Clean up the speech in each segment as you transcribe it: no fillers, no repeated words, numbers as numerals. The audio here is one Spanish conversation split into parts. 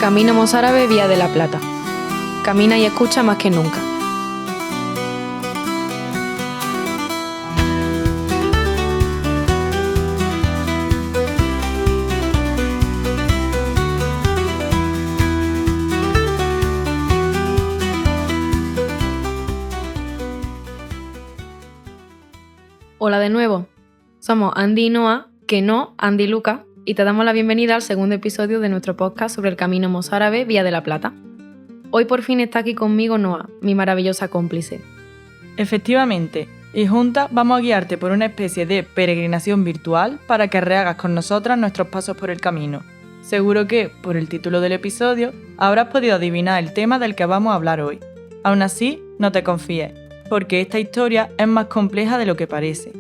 Camino mozárabe Vía de la Plata. Camina y escucha más que nunca. Hola de nuevo, somos Andy y Noa, que no Andy y Luca, y te damos la bienvenida al segundo episodio de nuestro podcast sobre el Camino mozárabe Vía de la Plata. Hoy por fin está aquí conmigo Noa, mi maravillosa cómplice. Efectivamente, y juntas vamos a guiarte por una especie de peregrinación virtual para que rehagas con nosotras nuestros pasos por el camino. Seguro que, por el título del episodio, habrás podido adivinar el tema del que vamos a hablar hoy. Aún así, no te confíes, porque esta historia es más compleja de lo que parece.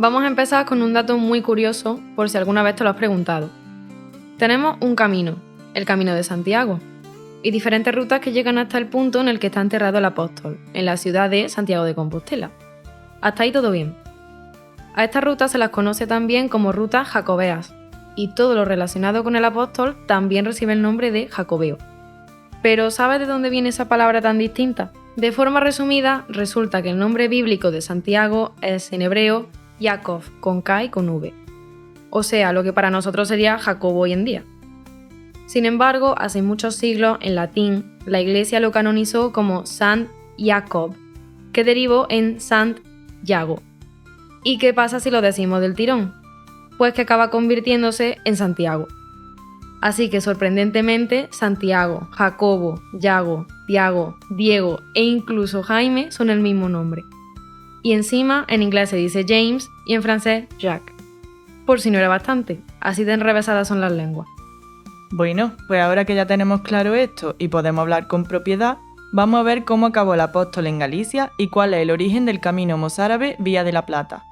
Vamos a empezar con un dato muy curioso, por si alguna vez te lo has preguntado. Tenemos un camino, el Camino de Santiago, y diferentes rutas que llegan hasta el punto en el que está enterrado el apóstol, en la ciudad de Santiago de Compostela. Hasta ahí todo bien. A estas rutas se las conoce también como rutas jacobeas, y todo lo relacionado con el apóstol también recibe el nombre de jacobeo. Pero ¿sabes de dónde viene esa palabra tan distinta? De forma resumida, resulta que el nombre bíblico de Santiago es en hebreo Yaakov, con K y con V. O sea, lo que para nosotros sería Jacobo hoy en día. Sin embargo, hace muchos siglos, en latín, la Iglesia lo canonizó como Sant Jacob, que derivó en Sant Yago. ¿Y qué pasa si lo decimos del tirón? Pues que acaba convirtiéndose en Santiago. Así que sorprendentemente, Santiago, Jacobo, Yago, Tiago, Diego e incluso Jaime son el mismo nombre. Y encima, en inglés se dice James y en francés Jacques. Por si no era bastante, así de enrevesadas son las lenguas. Bueno, pues ahora que ya tenemos claro esto y podemos hablar con propiedad, vamos a ver cómo acabó el apóstol en Galicia y cuál es el origen del camino mozárabe Vía de la Plata.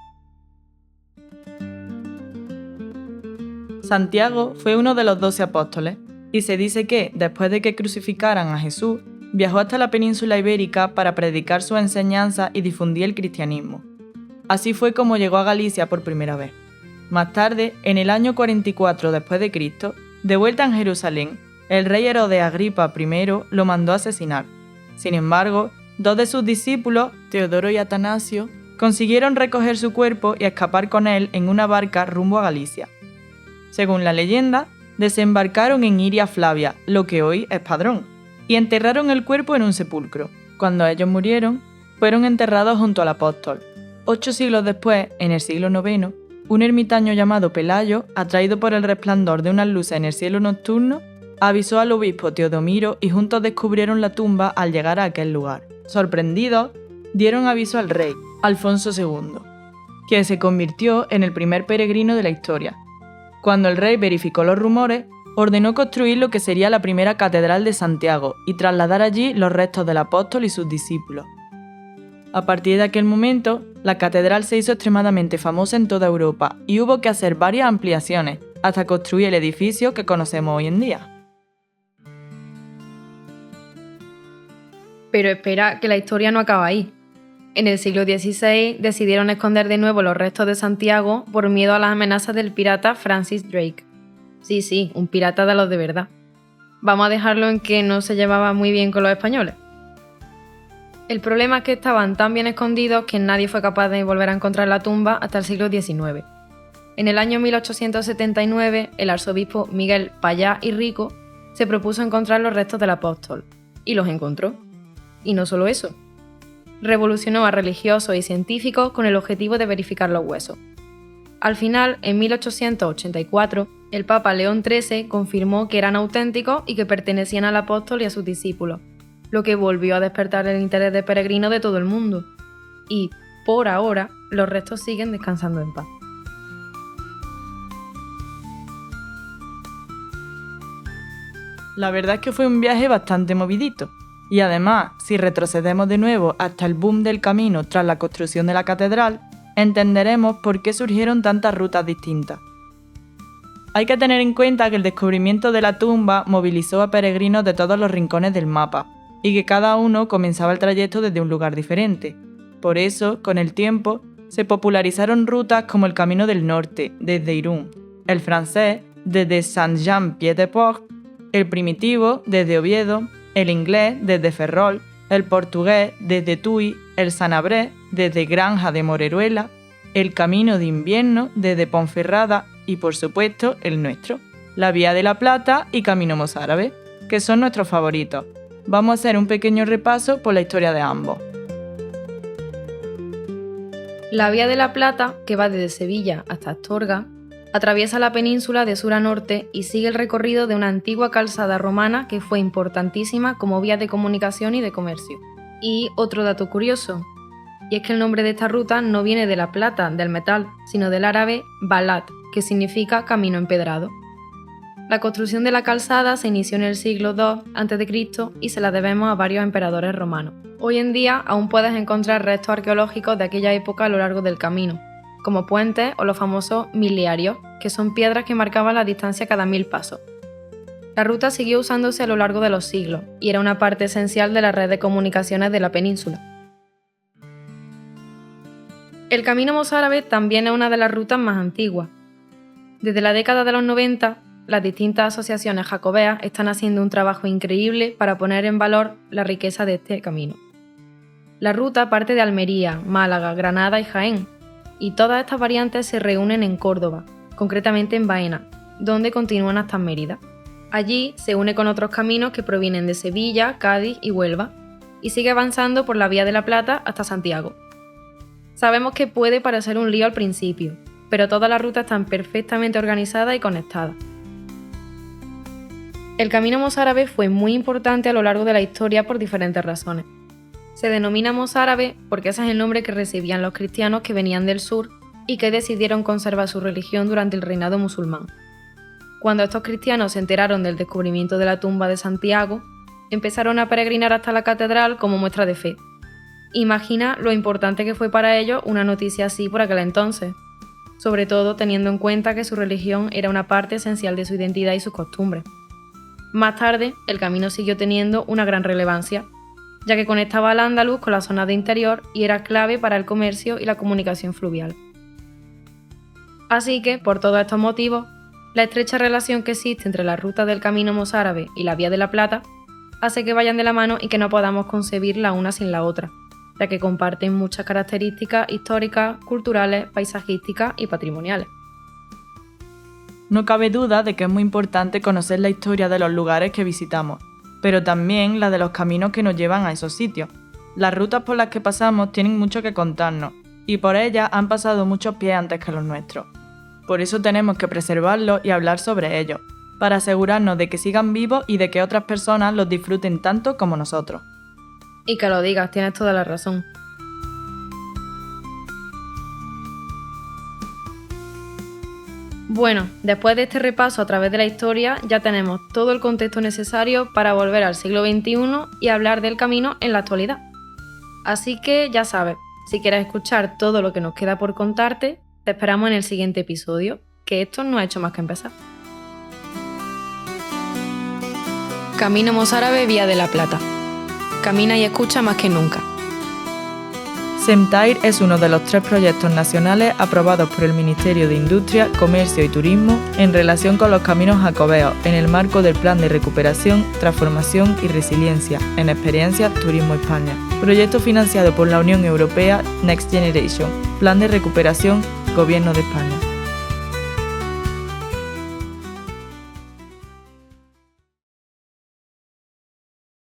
Santiago fue uno de los 12 apóstoles, y se dice que, después de que crucificaran a Jesús, viajó hasta la península ibérica para predicar su enseñanza y difundir el cristianismo. Así fue como llegó a Galicia por primera vez. Más tarde, en el año 44 después de Cristo, de vuelta en Jerusalén, el rey Herodes Agripa I lo mandó a asesinar. Sin embargo, dos de sus discípulos, Teodoro y Atanasio, consiguieron recoger su cuerpo y escapar con él en una barca rumbo a Galicia. Según la leyenda, desembarcaron en Iria Flavia, lo que hoy es Padrón, y enterraron el cuerpo en un sepulcro. Cuando ellos murieron, fueron enterrados junto al apóstol. 8 siglos después, en el siglo IX, un ermitaño llamado Pelayo, atraído por el resplandor de unas luces en el cielo nocturno, avisó al obispo Teodomiro y juntos descubrieron la tumba al llegar a aquel lugar. Sorprendidos, dieron aviso al rey, Alfonso II, quien se convirtió en el primer peregrino de la historia. Cuando el rey verificó los rumores, ordenó construir lo que sería la primera catedral de Santiago y trasladar allí los restos del apóstol y sus discípulos. A partir de aquel momento, la catedral se hizo extremadamente famosa en toda Europa y hubo que hacer varias ampliaciones hasta construir el edificio que conocemos hoy en día. Pero espera, que la historia no acaba ahí. En el siglo XVI decidieron esconder de nuevo los restos de Santiago por miedo a las amenazas del pirata Francis Drake. Sí, un pirata de los de verdad. Vamos a dejarlo en que no se llevaba muy bien con los españoles. El problema es que estaban tan bien escondidos que nadie fue capaz de volver a encontrar la tumba hasta el siglo XIX. En el año 1879, el arzobispo Miguel Payá y Rico se propuso encontrar los restos del apóstol, y los encontró. Y no solo eso. Revolucionó a religiosos y científicos con el objetivo de verificar los huesos. Al final, en 1884, el Papa León XIII confirmó que eran auténticos y que pertenecían al apóstol y a sus discípulos, lo que volvió a despertar el interés de peregrinos de todo el mundo. Y, por ahora, los restos siguen descansando en paz. La verdad es que fue un viaje bastante movidito. Y además, si retrocedemos de nuevo hasta el boom del camino tras la construcción de la catedral, entenderemos por qué surgieron tantas rutas distintas. Hay que tener en cuenta que el descubrimiento de la tumba movilizó a peregrinos de todos los rincones del mapa, y que cada uno comenzaba el trayecto desde un lugar diferente. Por eso, con el tiempo, se popularizaron rutas como el Camino del Norte, desde Irún, el francés desde Saint-Jean-Pied-de-Port, el primitivo desde Oviedo, el inglés desde Ferrol, el portugués desde Tui, el sanabrés desde Granja de Moreruela, el camino de invierno desde Ponferrada y, por supuesto, el nuestro, la Vía de la Plata y Camino Mozárabe, que son nuestros favoritos. Vamos a hacer un pequeño repaso por la historia de ambos. La Vía de la Plata, que va desde Sevilla hasta Astorga, atraviesa la península de sur a norte y sigue el recorrido de una antigua calzada romana que fue importantísima como vía de comunicación y de comercio. Y otro dato curioso, y es que el nombre de esta ruta no viene de la plata, del metal, sino del árabe balat, que significa camino empedrado. La construcción de la calzada se inició en el siglo II a.C. y se la debemos a varios emperadores romanos. Hoy en día aún puedes encontrar restos arqueológicos de aquella época a lo largo del camino, como puentes o los famosos miliarios, que son piedras que marcaban la distancia cada 1000 pasos. La ruta siguió usándose a lo largo de los siglos y era una parte esencial de la red de comunicaciones de la península. El camino mozárabe también es una de las rutas más antiguas. Desde la década de los 90, las distintas asociaciones jacobeas están haciendo un trabajo increíble para poner en valor la riqueza de este camino. La ruta parte de Almería, Málaga, Granada y Jaén, y todas estas variantes se reúnen en Córdoba, concretamente en Baena, donde continúan hasta Mérida. Allí se une con otros caminos que provienen de Sevilla, Cádiz y Huelva, y sigue avanzando por la Vía de la Plata hasta Santiago. Sabemos que puede parecer un lío al principio, pero todas las rutas están perfectamente organizadas y conectadas. El camino mozárabe fue muy importante a lo largo de la historia por diferentes razones. Se denomina mozárabe porque ese es el nombre que recibían los cristianos que venían del sur y que decidieron conservar su religión durante el reinado musulmán. Cuando estos cristianos se enteraron del descubrimiento de la tumba de Santiago, empezaron a peregrinar hasta la catedral como muestra de fe. Imagina lo importante que fue para ellos una noticia así por aquel entonces, sobre todo teniendo en cuenta que su religión era una parte esencial de su identidad y sus costumbres. Más tarde, el camino siguió teniendo una gran relevancia, ya que conectaba al Andaluz con la zona de interior y era clave para el comercio y la comunicación fluvial. Así que, por todos estos motivos, la estrecha relación que existe entre la ruta del camino mozárabe y la Vía de la Plata hace que vayan de la mano y que no podamos concebir la una sin la otra, ya que comparten muchas características históricas, culturales, paisajísticas y patrimoniales. No cabe duda de que es muy importante conocer la historia de los lugares que visitamos, pero también la de los caminos que nos llevan a esos sitios. Las rutas por las que pasamos tienen mucho que contarnos, y por ellas han pasado muchos pies antes que los nuestros. Por eso tenemos que preservarlos y hablar sobre ellos, para asegurarnos de que sigan vivos y de que otras personas los disfruten tanto como nosotros. Y que lo digas, tienes toda la razón. Bueno, después de este repaso a través de la historia, ya tenemos todo el contexto necesario para volver al siglo XXI y hablar del camino en la actualidad. Así que ya sabes, si quieres escuchar todo lo que nos queda por contarte, te esperamos en el siguiente episodio, que esto no ha hecho más que empezar. Camino mozárabe Vía de la Plata. Camina y escucha más que nunca. SEMTAIR es uno de los 3 proyectos nacionales aprobados por el Ministerio de Industria, Comercio y Turismo en relación con los caminos jacobeos en el marco del Plan de Recuperación, Transformación y Resiliencia en Experiencias Turismo España. Proyecto financiado por la Unión Europea Next Generation, Plan de Recuperación, Gobierno de España.